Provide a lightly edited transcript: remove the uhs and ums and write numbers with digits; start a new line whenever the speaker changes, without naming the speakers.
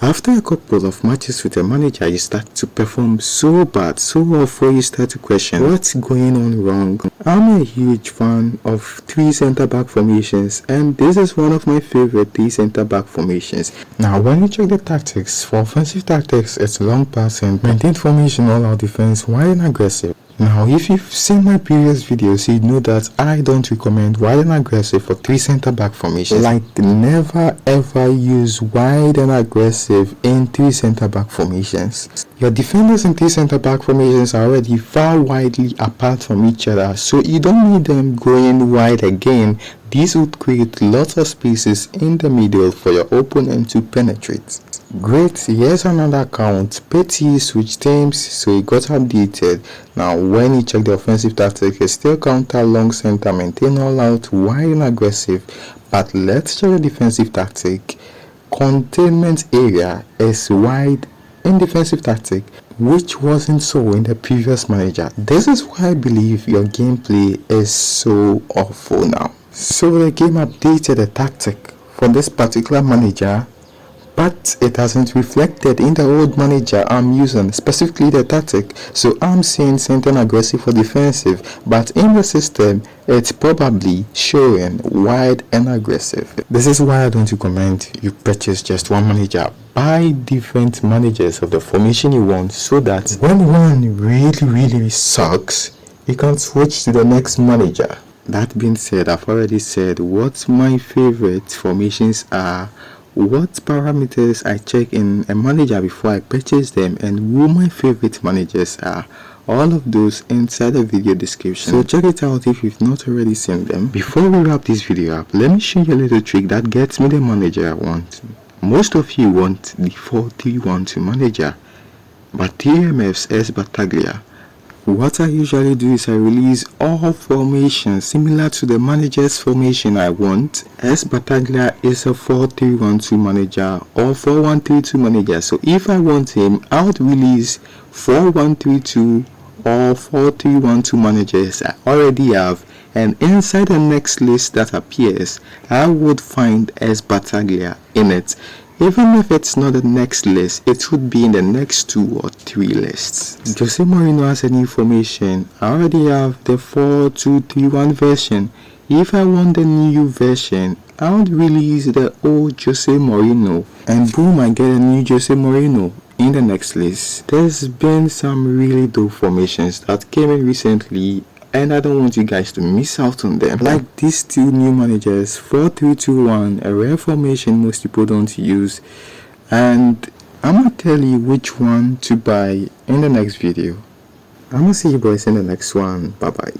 After a couple of matches with a manager, you start to perform so bad, so awful, you start to question what's going on wrong. I'm a huge fan of 3 center-back formations, and this is one of my favorite 3 center-back formations. Now, when you check the tactics, for offensive tactics, it's long passing, maintain formation, all-out defense, wide and aggressive. Now, if you've seen my previous videos, you know that I don't recommend wide and aggressive for 3 center-back formations. Like, never ever use wide and aggressive in 3 center-back formations. Your defenders in 3 center-back formations are already far widely apart from each other, so you don't need them going wide again. This would create lots of spaces in the middle for your opponent to penetrate. Great, here's another account. Petty switch teams, so it got updated. Now when you check the offensive tactic, it's still counter, long center, maintain, all out, wide and aggressive. But let's check the defensive tactic. Containment area is wide in defensive tactic, which wasn't so in the previous manager. This is why I believe your gameplay is so awful now. So the game updated the tactic for this particular manager, but it hasn't reflected in the old manager I'm using, specifically the tactic. So I'm seeing center aggressive for defensive, but in the system it's probably showing wide and aggressive. This is why I don't recommend you purchase just one manager. Buy different managers of the formation you want, so that when one really sucks, you can switch to the next manager. That being said, I've already said what my favorite formations are, what parameters I check in a manager before I purchase them, and who my favorite managers are. All of those inside the video description, so check it out if you've not already seen them. Before we wrap this video up, let me show you a little trick that gets me the manager I want. Most of you want the 4-3-1-2 manager, but TMF's S Battaglia. What I usually do is I release all formations similar to the manager's formation I want. S Battaglia is a 4-3-1-2 manager or 4-1-3-2 manager. So if I want him, I would release 4-1-3-2 or 4-3-1-2 managers I already have, and inside the next list that appears, I would find S Battaglia in it. Even if it's not the next list, it would be in the next 2 or 3 lists. Jose Mourinho has a new formation. I already have the 4-2-3-1 version. If I want the new version, I would release the old Jose Mourinho, and boom, I get a new Jose Mourinho in the next list. There's been some really dope formations that came in recently, and I don't want you guys to miss out on them. Like these 2 new managers, 4-3-2-1, a rare formation most people don't use, and I'm gonna tell you which one to buy in the next video. I'm gonna see you boys in the next one. Bye bye.